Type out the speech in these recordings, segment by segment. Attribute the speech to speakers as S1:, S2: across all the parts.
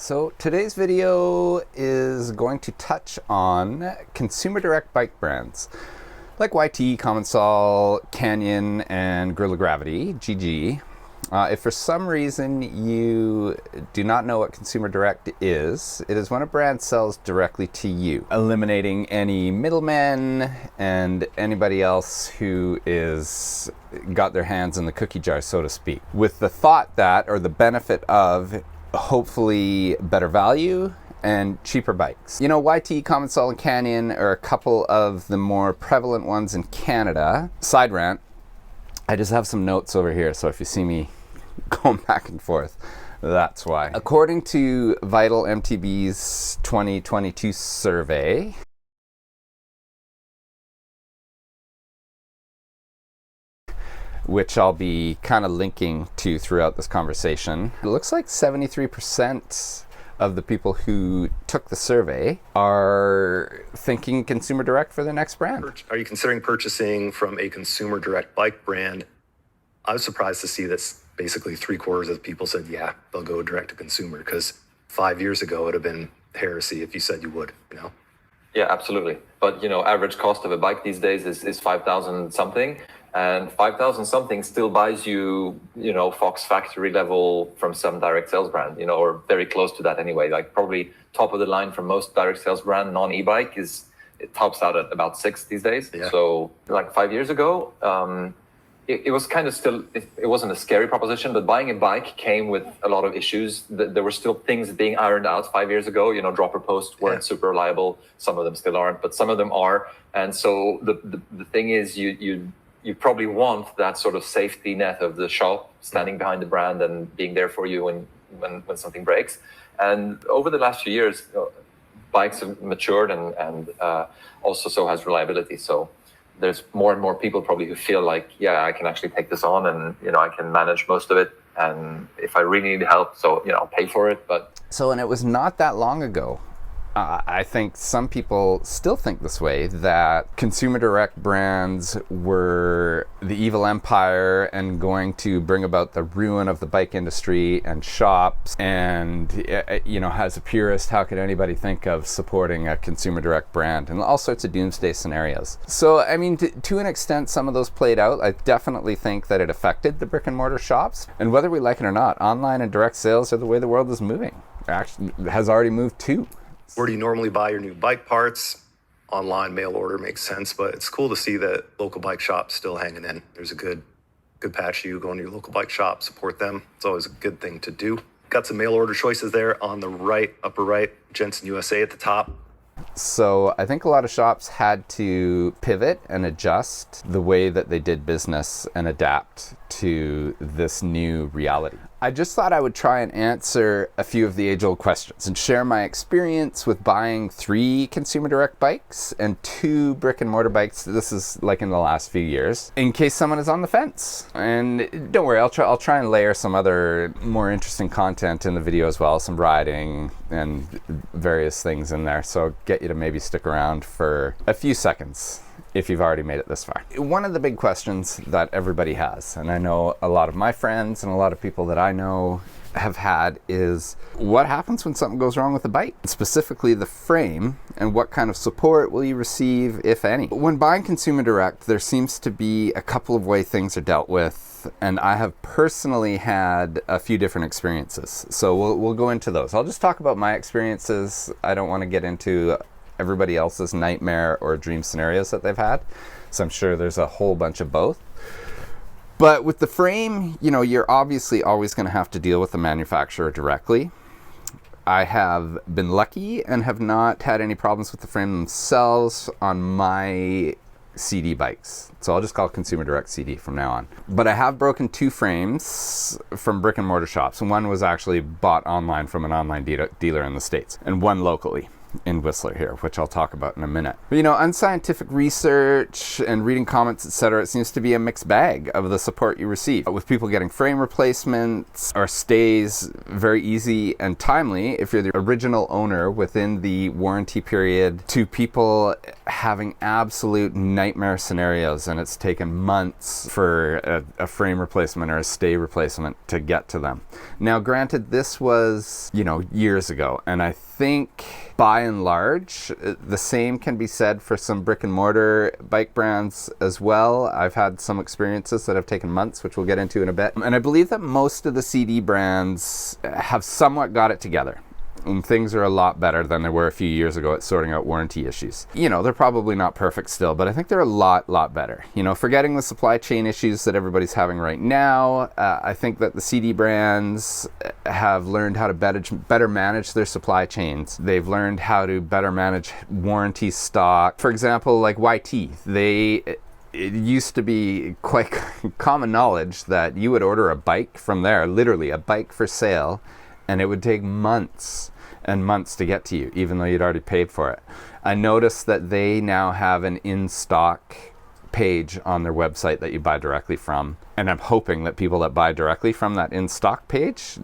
S1: So today's video is going to touch on consumer direct bike brands like YT, Commensal, Canyon, and Gorilla Gravity, GG. If for some reason you do not know what consumer direct is, it is when a brand sells directly to you, eliminating any middlemen and anybody else who is got their hands in the cookie jar, so to speak, with the thought that, or the benefit of, hopefully better value and cheaper bikes. You know, YT, Commensal, and Canyon are a couple of the more prevalent ones in Canada. Side rant, I just have some notes over here, so if you see me going back and forth, that's why. According to Vital MTB's 2022 survey, which I'll be kind of linking to throughout this conversation, it looks like 73% of the people who took the survey are thinking consumer direct for their next brand.
S2: Are you considering purchasing from a consumer direct bike brand? I was surprised to see that basically 3/4 of the people said, yeah, they'll go direct to consumer, because 5 years ago, it would have been heresy if you said you would, you know?
S3: Yeah, absolutely. But, average cost of a bike these days is 5,000 something. And 5,000 something still buys you, Fox factory level from some direct sales brand, or very close to that anyway. Like probably top of the line from most direct sales brand non-e-bike it tops out at about 6 these days.
S2: Yeah.
S3: So like 5 years ago, it was kind of still, it wasn't a scary proposition, but buying a bike came with a lot of issues. There were still things being ironed out 5 years ago. Dropper posts weren't super reliable. Some of them still aren't, but some of them are. And so the thing is, you probably want that sort of safety net of the shop standing behind the brand and being there for you when something breaks. And over the last few years, bikes have matured and also so has reliability. So there's more and more people probably who feel like, yeah, I can actually take this on and, I can manage most of it. And if I really need help, so, I'll pay for it.
S1: And it was not that long ago. I think some people still think this way, that consumer direct brands were the evil empire and going to bring about the ruin of the bike industry and shops. And, as a purist, how could anybody think of supporting a consumer direct brand, and all sorts of doomsday scenarios. So, I mean, to an extent, some of those played out. I definitely think that it affected the brick and mortar shops. And whether we like it or not, online and direct sales are the way the world is moving. Actually, has already moved too.
S2: Where do you normally buy your new bike parts? Online mail order makes sense, but it's cool to see that local bike shops still hanging in. There's a good patch of you going to your local bike shop, support them. It's always a good thing to do. Got some mail order choices there on the right, upper right, Jensen USA at the top.
S1: So I think a lot of shops had to pivot and adjust the way that they did business and adapt to this new reality. I just thought I would try and answer a few of the age-old questions and share my experience with buying 3 consumer direct bikes and 2 brick and mortar bikes. This is like in the last few years, in case someone is on the fence. And don't worry, I'll try and layer some other more interesting content in the video as well, some riding and various things in there. So get you to maybe stick around for a few seconds if you've already made it this far. One of the big questions that everybody has, and I know a lot of my friends and a lot of people that I know have had, is what happens when something goes wrong with the bike, specifically the frame, and what kind of support will you receive, if any? When buying consumer direct, there seems to be a couple of ways things are dealt with, and I have personally had a few different experiences. So we'll go into those. I'll just talk about my experiences. I don't want to get into everybody else's nightmare or dream scenarios that they've had. So I'm sure there's a whole bunch of both. But with the frame, you're obviously always going to have to deal with the manufacturer directly. I have been lucky and have not had any problems with the frame themselves on my CD bikes. So I'll just call it consumer direct CD from now on. But I have broken 2 frames from brick and mortar shops. And one was actually bought online from an online dealer in the States, and one locally. in Whistler here, which I'll talk about in a minute. You know, unscientific research and reading comments, etc., it seems to be a mixed bag of the support you receive. With people getting frame replacements or stays very easy and timely if you're the original owner within the warranty period, to people having absolute nightmare scenarios and it's taken months for a frame replacement or a stay replacement to get to them. Now, granted, this was, you know, years ago, and I think by and large the same can be said for some brick and mortar bike brands as well. I've had some experiences that have taken months, which we'll get into in a bit, and I believe that most of the CD brands have somewhat got it together. And things are a lot better than they were a few years ago at sorting out warranty issues. You know, they're probably not perfect still, but I think they're a lot better. You know, forgetting the supply chain issues that everybody's having right now, I think that the CD brands have learned how to better manage their supply chains. They've learned how to better manage warranty stock. For example, like YT, it used to be quite common knowledge that you would order a bike from there, literally a bike for sale, and it would take months and months to get to you, even though you'd already paid for it. I noticed that they now have an in-stock page on their website that you buy directly from, and I'm hoping that people that buy directly from that in-stock page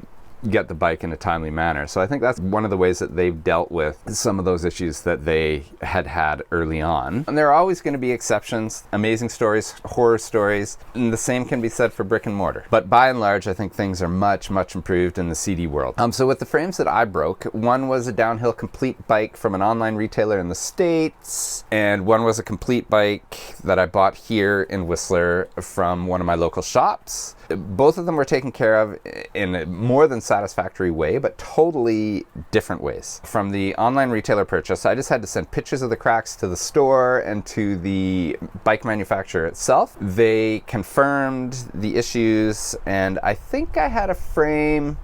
S1: get the bike in a timely manner. So I think that's one of the ways that they've dealt with some of those issues that they had early on. And there are always going to be exceptions, amazing stories, horror stories, and the same can be said for brick and mortar. But by and large, I think things are much improved in the CD world. So with the frames that I broke, one was a downhill complete bike from an online retailer in the States, and one was a complete bike that I bought here in Whistler from one of my local shops. Both of them were taken care of in a more than satisfactory way, but totally different ways. From the online retailer purchase, I just had to send pictures of the cracks to the store and to the bike manufacturer itself. They confirmed the issues, and I think I had a frame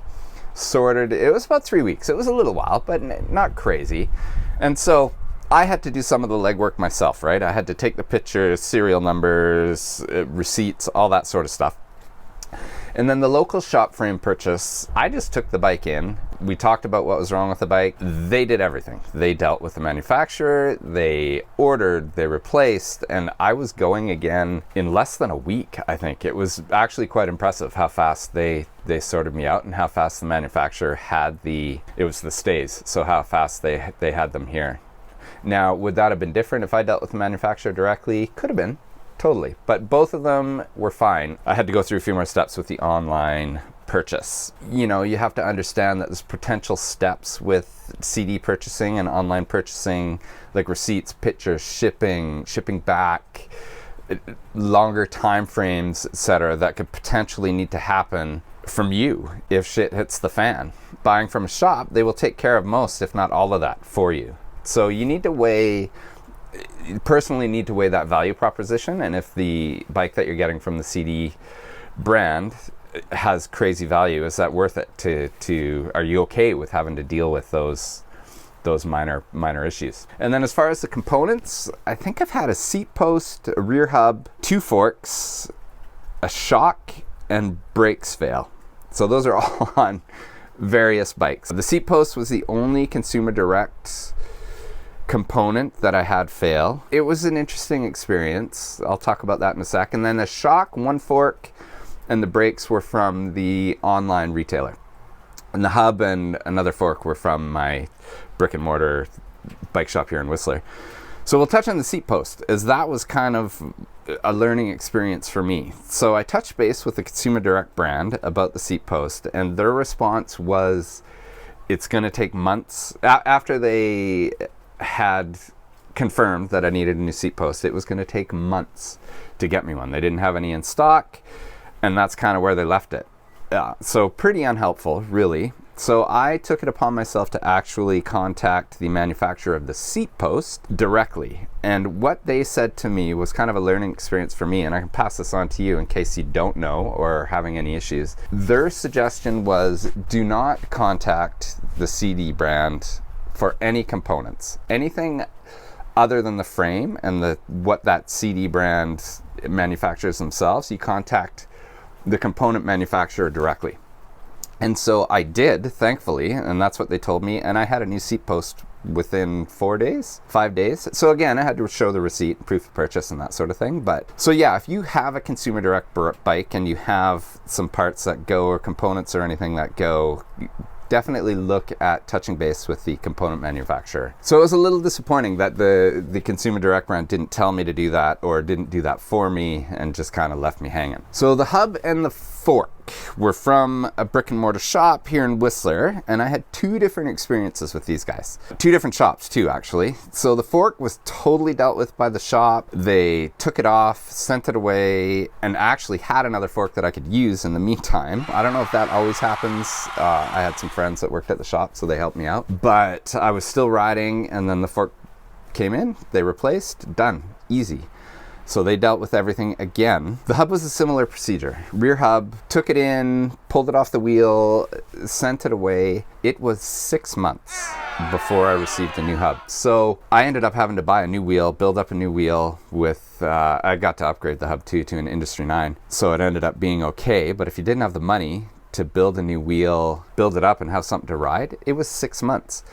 S1: sorted. It was about 3 weeks. It was a little while, but not crazy. And so I had to do some of the legwork myself, right? I had to take the pictures, serial numbers, receipts, all that sort of stuff. And then the local shop frame purchase, I just took the bike in. We talked about what was wrong with the bike. They did everything. They dealt with the manufacturer, they ordered, they replaced, and I was going again in less than a week, I think. It was actually quite impressive how fast they sorted me out and how fast the manufacturer had it was the stays, so how fast they had them here. Now, would that have been different if I dealt with the manufacturer directly? Could have been. Totally. But both of them were fine. I had to go through a few more steps with the online purchase. You know, you have to understand that there's potential steps with CD purchasing and online purchasing, like receipts, pictures, shipping back, longer time frames, etc., that could potentially need to happen from you if shit hits the fan. Buying from a shop, they will take care of most, if not all of that for you. So you personally need to weigh that value proposition, and if the bike that you're getting from the CD brand has crazy value, is that worth it? Are you okay with having to deal with those minor issues? And then as far as the components, I think I've had a seat post, a rear hub, 2 forks, a shock, and brakes fail. So those are all on various bikes. The seat post was the only consumer direct component that I had fail. It was an interesting experience. I'll talk about that in a sec. And then the shock, 1 fork, and the brakes were from the online retailer. And the hub and another fork were from my brick and mortar bike shop here in Whistler. So we'll touch on the seat post, as that was kind of a learning experience for me. So I touched base with the consumer direct brand about the seat post, and their response was it's going to take months. After they had confirmed that I needed a new seat post, it was going to take months to get me one. They didn't have any in stock, and that's kind of where they left it. So pretty unhelpful, really. So I took it upon myself to actually contact the manufacturer of the seat post directly. And what they said to me was kind of a learning experience for me, and I can pass this on to you in case you don't know or are having any issues. Their suggestion was, do not contact the CD brand for any components. Anything other than the frame and what that CD brand manufactures themselves, you contact the component manufacturer directly. And so I did, thankfully, and that's what they told me, and I had a new seat post within 4 days, 5 days. So again, I had to show the receipt, proof of purchase and that sort of thing. But so yeah, if you have a consumer direct bike and you have some parts that go or components or anything that go, definitely look at touching base with the component manufacturer. So it was a little disappointing that the consumer direct brand didn't tell me to do that or didn't do that for me and just kind of left me hanging. So the hub and the fork were from a brick and mortar shop here in Whistler, and I had 2 different experiences with these guys. 2 different shops too, actually. So the fork was totally dealt with by the shop. They took it off, sent it away, and actually had another fork that I could use in the meantime. I don't know if that always happens. I had some friends that worked at the shop, so they helped me out. But I was still riding, and then the fork came in, they replaced, done, easy. So they dealt with everything again. The hub was a similar procedure. Rear hub, took it in, pulled it off the wheel, sent it away. It was 6 months before I received a new hub. So I ended up having to buy a new wheel, build up a new wheel with, I got to upgrade the hub too to an Industry 9. So it ended up being okay. But if you didn't have the money to build a new wheel, build it up and have something to ride, it was 6 months.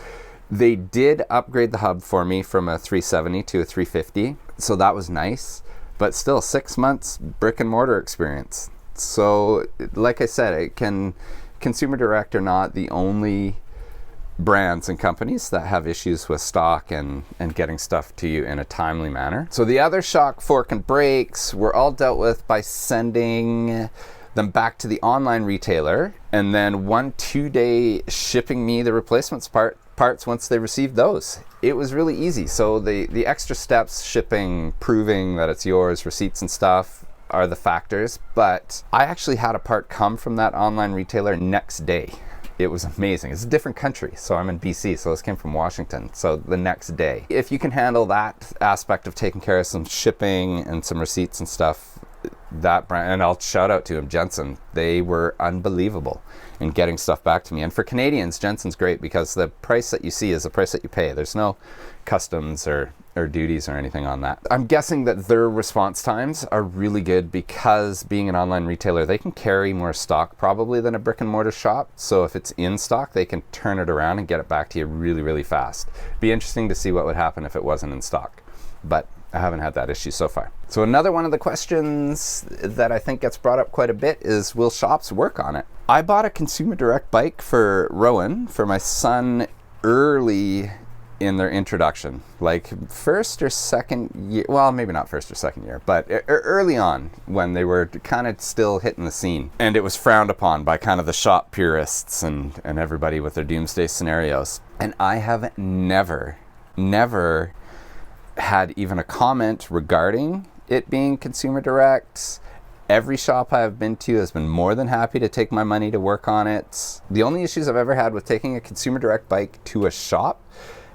S1: They did upgrade the hub for me from a 370 to a 350, so that was nice, but still 6 months brick and mortar experience. So like I said, consumer direct are not the only brands and companies that have issues with stock and getting stuff to you in a timely manner. So the other shock, fork, and brakes were all dealt with by sending them back to the online retailer and then 1-2 day shipping me the replacements parts once they received those. It was really easy. So the extra steps, shipping, proving that it's yours, receipts and stuff are the factors, but I actually had a part come from that online retailer next day. It was amazing. It's a different country. So I'm in BC, so this came from Washington. So the next day. If you can handle that aspect of taking care of some shipping and some receipts and stuff, that brand, and I'll shout out to them, Jensen, they were unbelievable in getting stuff back to me. And for Canadians, Jensen's great because the price that you see is the price that you pay. There's no customs or duties or anything on that. I'm guessing that their response times are really good because being an online retailer, they can carry more stock probably than a brick and mortar shop. So if it's in stock, they can turn it around and get it back to you really, really fast. Be interesting to see what would happen if it wasn't in stock. But I haven't had that issue so far. So another one of the questions that I think gets brought up quite a bit is, will shops work on it? I bought a consumer direct bike for Rowan, for my son, early in their introduction, like first or second year, well, maybe not first or second year, but early on when they were kind of still hitting the scene. And it was frowned upon by kind of the shop purists and everybody with their doomsday scenarios. And I have never had even a comment regarding it being consumer direct. Every shop I have been to has been more than happy to take my money to work on it. The only issues I've ever had with taking a consumer direct bike to a shop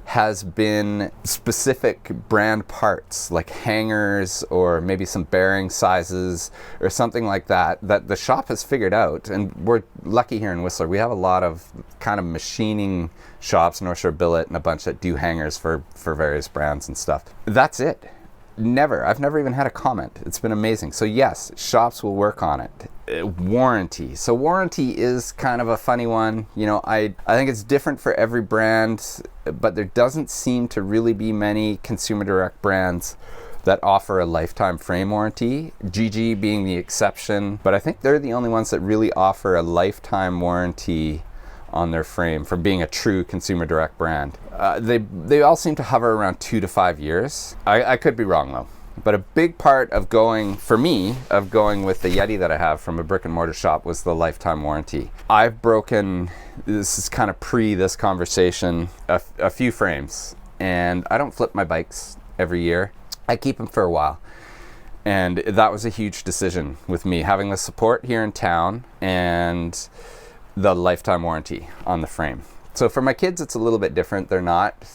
S1: has been specific brand parts like hangers or maybe some bearing sizes or something like that the shop has figured out. And we're lucky here in Whistler. We have a lot of kind of machining shops, North Shore Billet and a bunch that do hangers for various brands and stuff. That's it. I've never even had a comment. It's been amazing. So yes, shops will work on it. Warranty. So warranty is kind of a funny one. You know, I think it's different for every brand, but there doesn't seem to really be many consumer direct brands that offer a lifetime frame warranty, GG being the exception. But I think they're the only ones that really offer a lifetime warranty on their frame from being a true consumer direct brand. They all seem to hover around 2 to 5 years. I could be wrong though. But a big part of going with the Yeti that I have from a brick and mortar shop was the lifetime warranty. I've broken, this is kind of this conversation, a few frames. And I don't flip my bikes every year. I keep them for a while. And that was a huge decision with me, having the support here in town and the lifetime warranty on the frame. So for my kids, it's a little bit different. They're not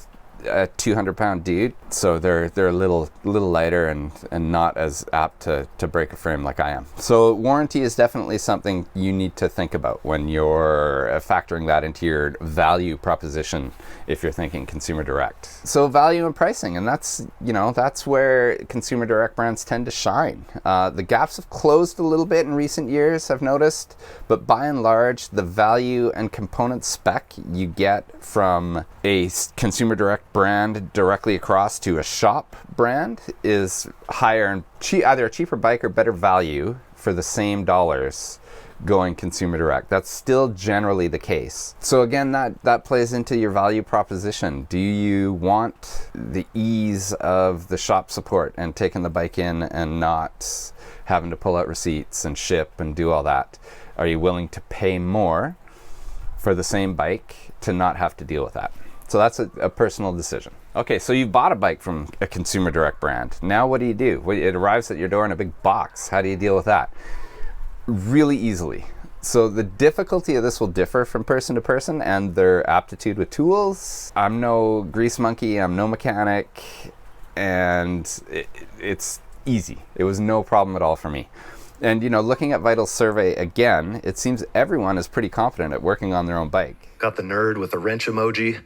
S1: a 200-pound dude, so they're a little lighter and not as apt to break a frame like I am. So warranty is definitely something you need to think about when you're factoring that into your value proposition if you're thinking consumer direct. So value and pricing, and that's where consumer direct brands tend to shine. The gaps have closed a little bit in recent years, I've noticed, but by and large, the value and component spec you get from a consumer direct brand directly across to a shop brand is higher and either a cheaper bike or better value for the same dollars going consumer direct. That's still generally the case. So again, that plays into your value proposition. Do you want the ease of the shop support and taking the bike in and not having to pull out receipts and ship and do all that? Are you willing to pay more for the same bike to not have to deal with that? So that's a personal decision. Okay, so you've bought a bike from a consumer direct brand. Now what do you do? It arrives at your door in a big box. How do you deal with that? Really easily. So the difficulty of this will differ from person to person and their aptitude with tools. I'm no grease monkey, I'm no mechanic, and it's easy. It was no problem at all for me. And looking at Vital's survey again, it seems everyone is pretty confident at working on their own bike.
S2: Got the nerd with the wrench emoji,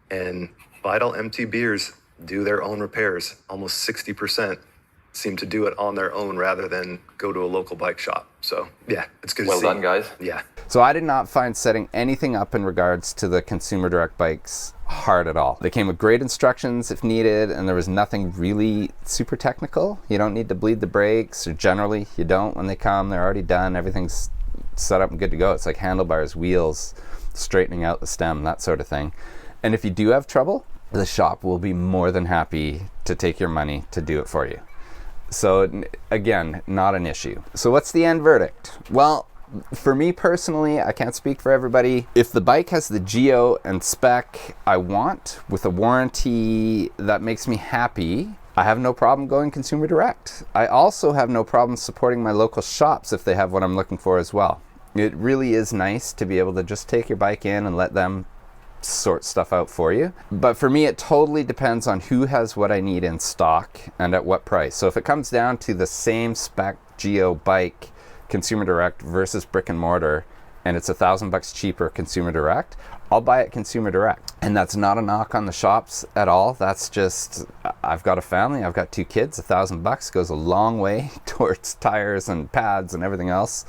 S2: and Vital MTBers do their own repairs. Almost 60% seem to do it on their own rather than go to a local bike shop. So yeah, it's good to see.
S3: Well done, guys.
S2: Yeah.
S1: So I did not find setting anything up in regards to the consumer direct bikes hard at all. They came with great instructions if needed, and there was nothing really super technical. You don't need to bleed the brakes, or generally you don't when they come. They're already done. Everything's set up and good to go. It's like handlebars, wheels, straightening out the stem, that sort of thing. And if you do have trouble, the shop will be more than happy to take your money to do it for you. So again, not an issue. So what's the end verdict? Well, for me personally, I can't speak for everybody. If the bike has the geo and spec I want with a warranty that makes me happy, I have no problem going consumer direct. I also have no problem supporting my local shops if they have what I'm looking for as well. It really is nice to be able to just take your bike in and let them sort stuff out for you. But for me, it totally depends on who has what I need in stock and at what price. So if it comes down to the same spec geo bike consumer direct versus brick and mortar, and it's $1,000 cheaper consumer direct, I'll buy it consumer direct. And that's not a knock on the shops at all. That's just, I've got a family, I've got 2 kids. $1,000 goes a long way towards tires and pads and everything else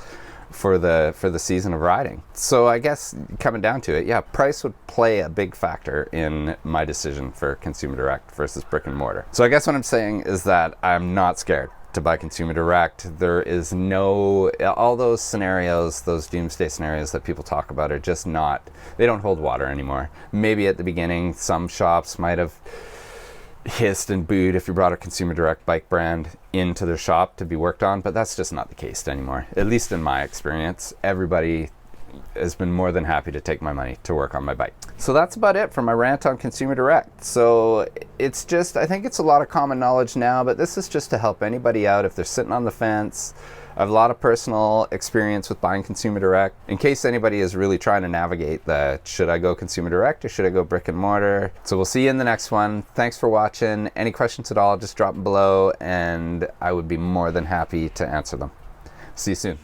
S1: for the season of riding. So I guess coming down to it, yeah, price would play a big factor in my decision for consumer direct versus brick and mortar. So I guess what I'm saying is that I'm not scared to buy consumer direct. There is all those scenarios, those doomsday scenarios that people talk about are just not, they don't hold water anymore. Maybe at the beginning, some shops might have hissed and booed if you brought a consumer direct bike brand into their shop to be worked on, but that's just not the case anymore. At least in my experience, everybody has been more than happy to take my money to work on my bike. So that's about it for my rant on consumer direct. So it's just, I think it's a lot of common knowledge now, but this is just to help anybody out if they're sitting on the fence. I have a lot of personal experience with buying consumer direct. In case anybody is really trying to navigate that, should I go consumer direct or should I go brick and mortar? So we'll see you in the next one. Thanks for watching. Any questions at all, just drop them below and I would be more than happy to answer them. See you soon.